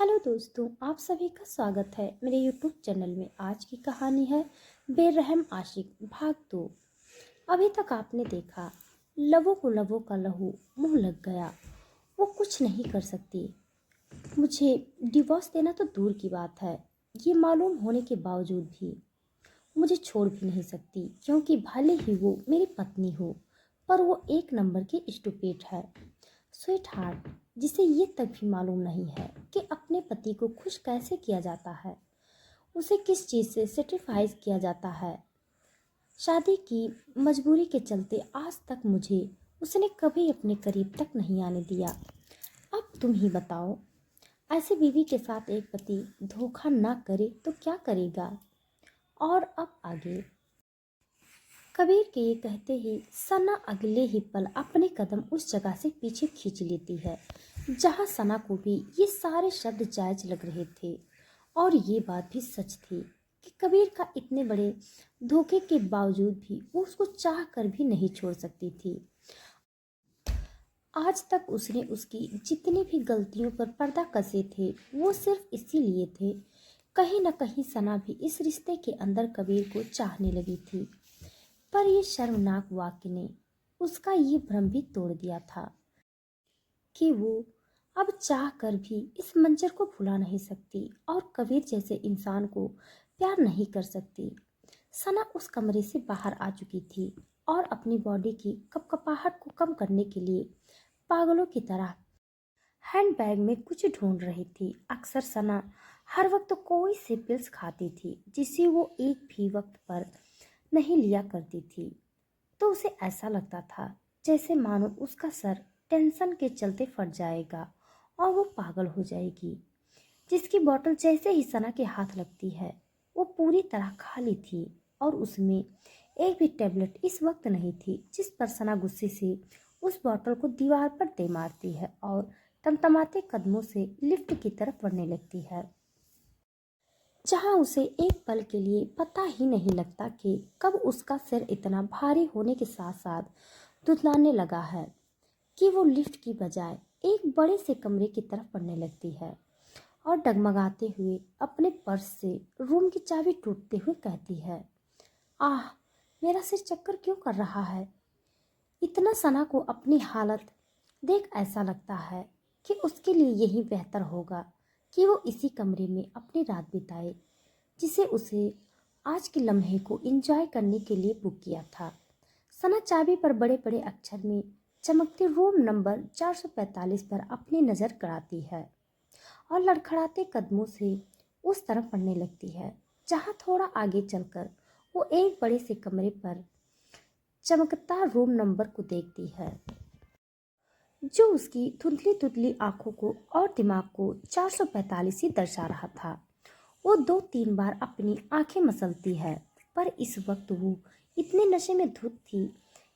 Hello दोस्तों, आप सभी का स्वागत है मेरे यूट्यूब चैनल में। आज की कहानी है बेरहम आशिक भाग 2। अभी तक आपने देखा, लबों को लबों का लहू मुंह लग गया। वो कुछ नहीं कर सकती। मुझे डिवोर्स देना तो दूर की बात है, ये मालूम होने के बावजूद भी मुझे छोड़ भी नहीं सकती, क्योंकि भले ही वो मेरी पत्नी हो, पर वो एक नंबर की स्टूपिड है। स्वीट हार्ट, जिसे ये तक भी मालूम नहीं है कि अपने पति को खुश कैसे किया जाता है, उसे किस चीज़ से सेटिस्फाइज किया जाता है। शादी की मजबूरी के चलते आज तक मुझे उसने कभी अपने करीब तक नहीं आने दिया। अब तुम ही बताओ, ऐसी बीवी के साथ एक पति धोखा ना करे तो क्या करेगा। और अब आगे। कबीर के ये कहते ही सना अगले ही पल अपने कदम उस जगह से पीछे खींच लेती है जहां सना को भी ये सारे शब्द जायज लग रहे थे। और ये बात भी सच थी कि कबीर का इतने बड़े धोखे के बावजूद भी वो उसको चाह कर भी नहीं छोड़ सकती थी। आज तक उसने उसकी जितनी भी गलतियों पर पर्दा कसे थे, वो सिर्फ इसीलिए थे कहीं न कहीं सना भी इस रिश्ते के अंदर कबीर को चाहने लगी थी। पर यह शर्मनाक वाक्य ने उसका ये भ्रम भी तोड़ दिया था कि वो अब चाह कर भी इस मंजर को भुला नहीं सकती और कबीर जैसे इंसान को प्यार नहीं कर सकती। सना उस कमरे से बाहर आ चुकी थी और अपनी बॉडी की कपकपाहट को कम करने के लिए पागलों की तरह हैंडबैग में कुछ ढूंढ रही थी। अक्सर सना हर वक्त कोई से पिल्स खाती थी जिसे वो एक भी वक्त पर नहीं लिया करती थी, तो उसे ऐसा लगता था जैसे मानो उसका सर टेंशन के चलते फट जाएगा और वो पागल हो जाएगी। जिसकी बोतल जैसे ही सना के हाथ लगती है वो पूरी तरह खाली थी और उसमें एक भी टेबलेट इस वक्त नहीं थी, जिस पर सना गुस्से से उस बोतल को दीवार पर दे मारती है और टमटमाते कदमों से लिफ्ट की तरफ बढ़ने लगती है, जहां उसे एक पल के लिए पता ही नहीं लगता कि कब उसका सिर इतना भारी होने के साथ साथ दुधलाने लगा है कि वो लिफ्ट की बजाय एक बड़े से कमरे की तरफ बढ़ने लगती है और डगमगाते हुए अपने पर्स से रूम की चाबी टूटते हुए कहती है, आह, मेरा सिर चक्कर क्यों कर रहा है। इतना सना को अपनी हालत देख ऐसा लगता है कि उसके लिए यही बेहतर होगा कि वो इसी कमरे में अपनी रात बिताए जिसे उसे आज के लम्हे को एंजॉय करने के लिए बुक किया था। सना चाबी पर बड़े बड़े अक्षर में चमकते रूम नंबर 445 पर अपनी नज़र गड़ाती है और लड़खड़ाते कदमों से उस तरफ बढ़ने लगती है, जहां थोड़ा आगे चलकर वो एक बड़े से कमरे पर चमकता रूम नंबर को देखती है जो उसकी धुंधली धुंधली आंखों को और दिमाग को 445 ही दर्शा रहा था। वो 2-3 बार अपनी आंखें मसलती है, पर इस वक्त वो इतने नशे में धुत थी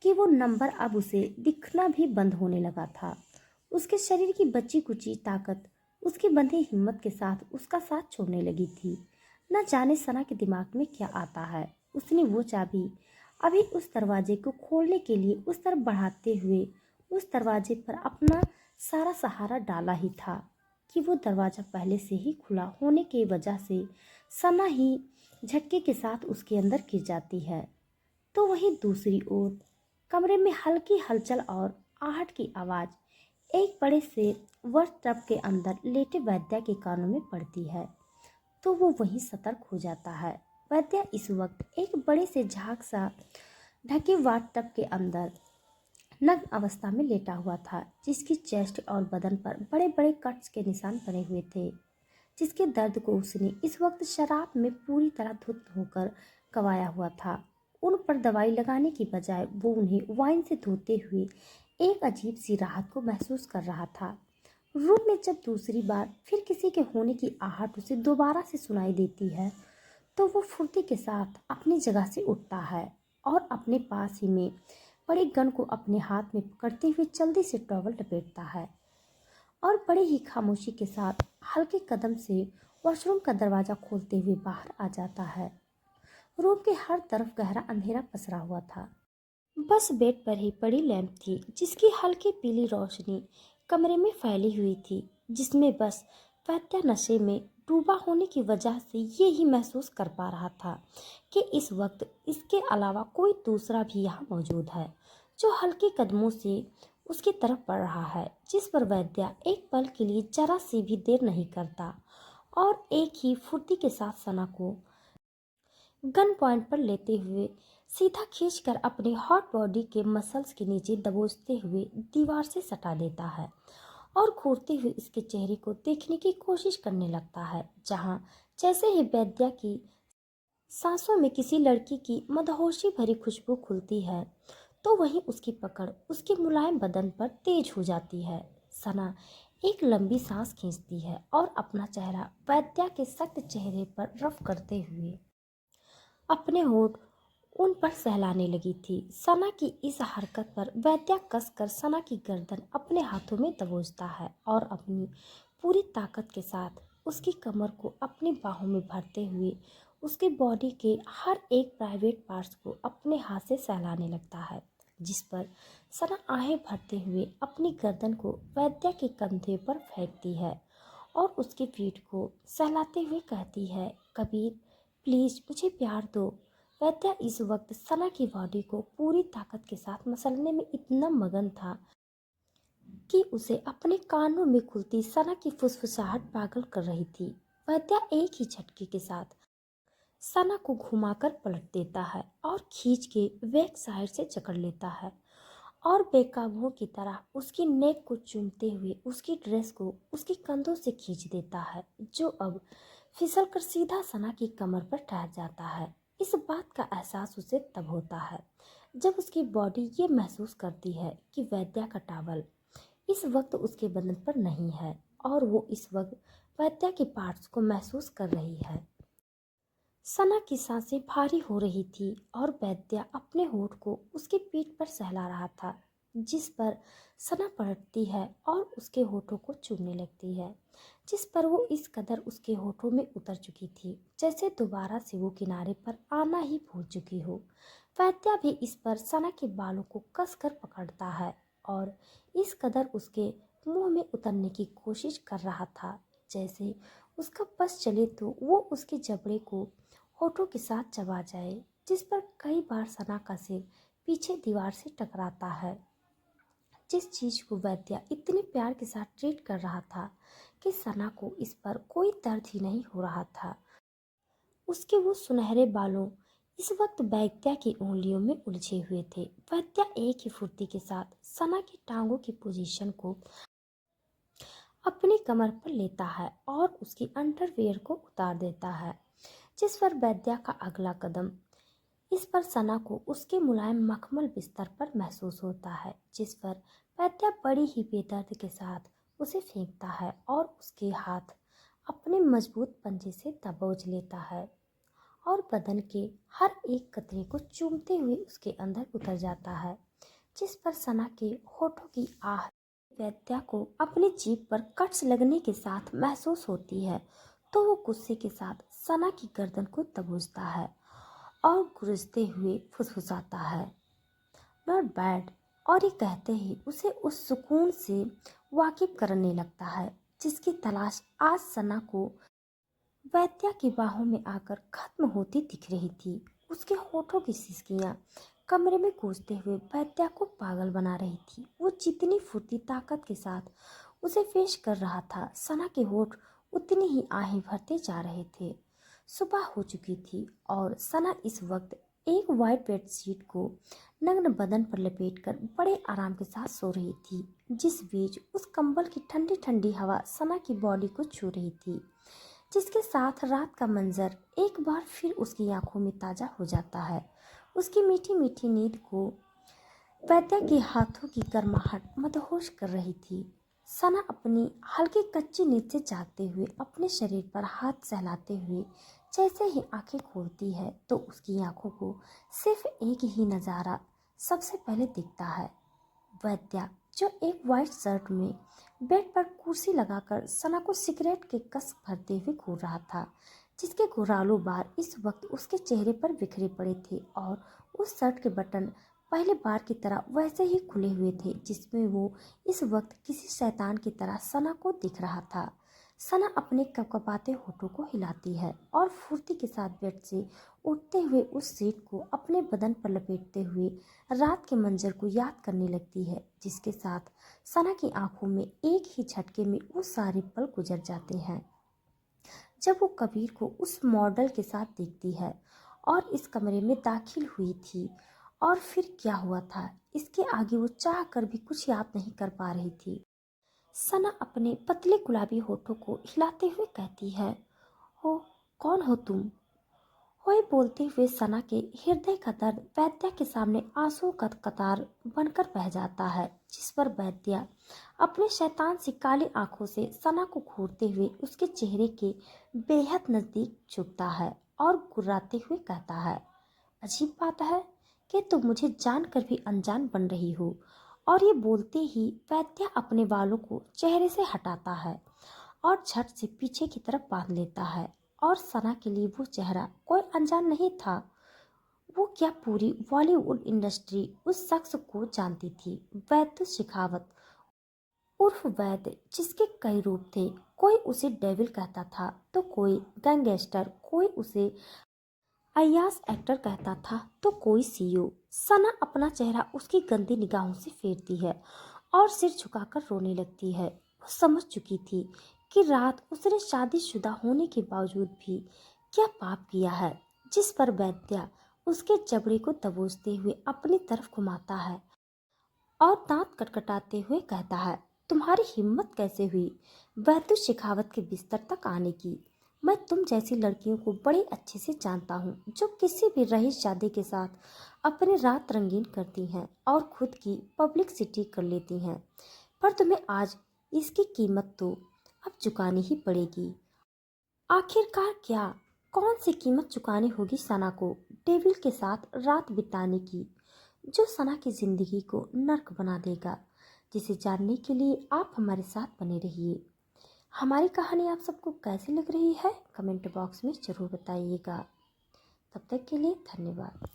कि वो नंबर अब उसे दिखना भी बंद होने लगा था। उसके शरीर की बची कुची ताकत उसकी बंधी हिम्मत के साथ उसका साथ छोड़ने लगी थी। न जाने सना के दिमाग में क्या आता है। उसने वो चाबी अभी उस दरवाजे को खोलने के लिए उस तरफ बढ़ाते हुए उस दरवाजे पर अपना सारा सहारा डाला ही था कि वो दरवाज़ा पहले से ही खुला होने की वजह से सना ही झटके के साथ उसके अंदर गिर जाती है। तो वहीं दूसरी ओर कमरे में हल्की हलचल और आहट की आवाज़ एक बड़े से वर्ष टब के अंदर लेटे वैद्या के कानों में पड़ती है, तो वो वहीं सतर्क हो जाता है। वैद्या इस वक्त एक बड़े से झाग सा ढके वाट टब के अंदर नग्न अवस्था में लेटा हुआ था, जिसकी चेस्ट और बदन पर बड़े बड़े कट्स के निशान बने हुए थे, जिसके दर्द को उसने इस वक्त शराब में पूरी तरह धुत होकर गवाया हुआ था। उन पर दवाई लगाने की बजाय वो उन्हें वाइन से धोते हुए एक अजीब सी राहत को महसूस कर रहा था। रूम में जब दूसरी बार फिर किसी के होने की आहट उसे दोबारा से सुनाई देती है, तो वो फुर्ती के साथ अपनी जगह से उठता है और अपने पास ही में बड़े गन को अपने हाथ में पकड़ते हुए जल्दी से टॉवल लपेटता है और बड़े ही खामोशी के साथ हल्के कदम से वॉशरूम का दरवाज़ा खोलते हुए बाहर आ जाता है। रूम के हर तरफ गहरा अंधेरा पसरा हुआ था। बस बेड पर ही बड़ी लैंप थी जिसकी हल्की पीली रोशनी कमरे में फैली हुई थी, जिसमें बस वैद्या नशे में डूबा होने की वजह से ये ही महसूस कर पा रहा था कि इस वक्त इसके अलावा कोई दूसरा भी यहाँ मौजूद है जो हल्के कदमों से उसकी तरफ बढ़ रहा है, जिस पर वैद्या एक पल के लिए जरा सी भी देर नहीं करता और एक ही फुर्ती के साथ सना को गन पॉइंट पर लेते हुए सीधा खींचकर अपनी हॉट बॉडी के मसल्स के नीचे दबोचते हुए दीवार से सटा देता है और घूरते हुए इसके चेहरे को देखने की कोशिश करने लगता है, जहां जैसे ही वैद्या की सांसों में किसी लड़की की मदहोशी भरी खुशबू खुलती है तो वहीं उसकी पकड़ उसके मुलायम बदन पर तेज हो जाती है। सना एक लंबी सांस खींचती है और अपना चेहरा वैद्या के सख्त चेहरे पर रफ करते हुए अपने होठ उन पर सहलाने लगी थी। सना की इस हरकत पर वैद्या कसकर सना की गर्दन अपने हाथों में दबोचता है और अपनी पूरी ताकत के साथ उसकी कमर को अपनी बाहों में भरते हुए उसके बॉडी के हर एक प्राइवेट पार्ट्स को अपने हाथ से सहलाने लगता है, जिस पर सना आहें भरते हुए अपनी गर्दन को वैद्या के कंधे पर फेंकती है और उसकी पीठ को सहलाते हुए कहती है, कबीर प्लीज मुझे प्यार दो। वैद्या इस वक्त सना की बॉडी को पूरी ताकत के साथ मसलने में इतना मगन था कि उसे अपने कानों में खुलती सना की फुसफुसाहट पागल कर रही थी। वैद्या एक ही झटके के साथ सना को घुमाकर पलट देता है और खींच के बैक साइड से जकड़ लेता है और बेकाबू की तरह उसकी नेक को चूमते हुए उसकी ड्रेस को उसके कंधों से खींच देता है, जो अब फिसल कर सीधा सना की कमर पर ठहर जाता है। इस बात का एहसास उसे तब होता है जब उसकी बॉडी ये महसूस करती है कि वैद्या का टावल इस वक्त उसके बदन पर नहीं है और वो इस वक्त वैद्या के पार्ट्स को महसूस कर रही है। सना की सांसें भारी हो रही थी और वैद्या अपने होठ को उसकी पीठ पर सहला रहा था, जिस पर सना पलटती है और उसके होठों को चूमने लगती है, जिस पर वो इस कदर उसके होठों में उतर चुकी थी जैसे दोबारा से वो किनारे पर आना ही भूल चुकी हो। वैद्या भी इस पर सना के बालों को कसकर पकड़ता है और इस कदर उसके मुंह में उतरने की कोशिश कर रहा था जैसे उसका बस चले तो वो उसके जबड़े को होठों के साथ चबा जाए, जिस पर कई बार सना का सिर पीछे दीवार से टकराता है। जिस चीज को वैद्या इतने प्यार के साथ ट्रीट कर रहा था कि सना को इस पर कोई दर्द ही नहीं हो रहा था। उसके वो सुनहरे बालों इस वक्त वैद्या की उंगलियों में उलझे हुए थे। वैद्या एक ही फुर्ती के साथ सना की टांगों की पोजीशन को अपनी कमर पर लेता है और उसकी अंडरवियर को उतार देता है, जिस पर वैद्या का अगला कदम इस पर सना को उसके मुलायम मखमल बिस्तर पर महसूस होता है, जिस पर वैद्या बड़ी ही बेदर्द के साथ उसे फेंकता है और उसके हाथ अपने मजबूत पंजे से दबोच लेता है और बदन के हर एक कतरे को चूमते हुए उसके अंदर उतर जाता है, जिस पर सना के होठों की आह वैद्या को अपनी जीभ पर कट्स लगने के साथ महसूस होती है, तो वो गुस्से के साथ सना की गर्दन को दबोचता है और गुरजते हुए फुसफुसाता है, नॉट बैड, और ये कहते ही उसे उस सुकून से वाकिफ करने लगता है जिसकी तलाश आज सना को वैद्या की बाहों में आकर खत्म होती दिख रही थी। उसके होठों की सिसकियां कमरे में गूंजते हुए वैद्या को पागल बना रही थी। वो जितनी फुर्ती ताकत के साथ उसे पेश कर रहा था, सना के होठ उतनी ही आहें भरते जा रहे थे। सुबह हो चुकी थी और सना इस वक्त एक वाइट बेडशीट को नग्न बदन पर लपेटकर बड़े आराम के साथ सो रही थी, जिस बीच उस कंबल की ठंडी ठंडी हवा सना की बॉडी को छू रही थी, जिसके साथ रात का मंजर एक बार फिर उसकी आंखों में ताजा हो जाता है। उसकी मीठी मीठी नींद को वैद्या के हाथों की गर्माहट मदहोश कर रही थी। सना अपनी हल्की कच्ची नींद से जागते हुए अपने शरीर पर हाथ सहलाते हुए जैसे ही आंखें खोलती है तो उसकी आंखों को सिर्फ एक ही नज़ारा सबसे पहले दिखता है, वैद्या जो एक वाइट शर्ट में बेड पर कुर्सी लगाकर सना को सिगरेट के कस भरते हुए घूर रहा था, जिसके घुरालू बार इस वक्त उसके चेहरे पर बिखरे पड़े थे और उस शर्ट के बटन पहले बार की तरह वैसे ही खुले हुए थे जिसमें वो इस वक्त किसी शैतान की तरह सना को दिख रहा था। सना अपने कपकपाते होठों को हिलाती है और फुर्ती के साथ बेड से उठते हुए उस सीट को अपने बदन पर लपेटते हुए रात के मंजर को याद करने लगती है, जिसके साथ सना की आंखों में एक ही झटके में वो सारे पल गुजर जाते हैं जब वो कबीर को उस मॉडल के साथ देखती है और इस कमरे में दाखिल हुई थी। और फिर क्या हुआ था, इसके आगे वो चाह कर भी कुछ याद नहीं कर पा रही थी। सना अपने पतले गुलाबी होठों को हिलाते हुए कहती है, हो, कौन हो तुम? होए बोलते हुए सना के हृदय का दर्द वैद्या के सामने आंसुओं का कतार बनकर बह जाता है, जिस पर वैद्या अपने शैतान सी काली आंखों से सना को घूरते हुए उसके चेहरे के बेहद नजदीक झुकता है और गुर्राते हुए कहता है, अजीब बात है कि तुम मुझे जानकर भी अनजान बन रही हो। और ये बोलते ही वैद्या अपने बालों को चेहरे से हटाता है और झट से पीछे की तरफ बांध लेता है। और सना के लिए वो चेहरा कोई अनजान नहीं था। वो क्या पूरी बॉलीवुड इंडस्ट्री उस शख्स को जानती थी, वैद्य शेखावत उर्फ वैद्य, जिसके कई रूप थे। कोई उसे डेविल कहता था तो कोई गैंगस्टर, कोई उसे अय्यास एक्टर कहता था तो कोई सीईओ। सना अपना चेहरा उसकी गंदी निगाहों से फेरती है और सिर झुकाकर रोने लगती है। वो समझ चुकी थी कि रात उसने शादीशुदा होने के बावजूद भी क्या पाप किया है, जिस पर वैद्या उसके जबड़े को दबोचते हुए अपनी तरफ घुमाता है और दांत कटकटाते हुए कहता है, तुम्हारी हिम्मत कैसे हुई वैद्य शेखावत के बिस्तर तक आने की? मैं तुम जैसी लड़कियों को बड़े अच्छे से जानता हूँ, जो किसी भी रईस जादे के साथ अपनी रात रंगीन करती हैं और खुद की पब्लिसिटी कर लेती हैं। पर तुम्हें आज इसकी कीमत तो अब चुकानी ही पड़ेगी। आखिरकार क्या, कौन सी कीमत चुकानी होगी सना को डेविल के साथ रात बिताने की, जो सना की जिंदगी को नर्क बना देगा? जिसे जानने के लिए आप हमारे साथ बने रहिए। हमारी कहानी आप सबको कैसी लग रही है, कमेंट बॉक्स में ज़रूर बताइएगा। तब तक के लिए धन्यवाद।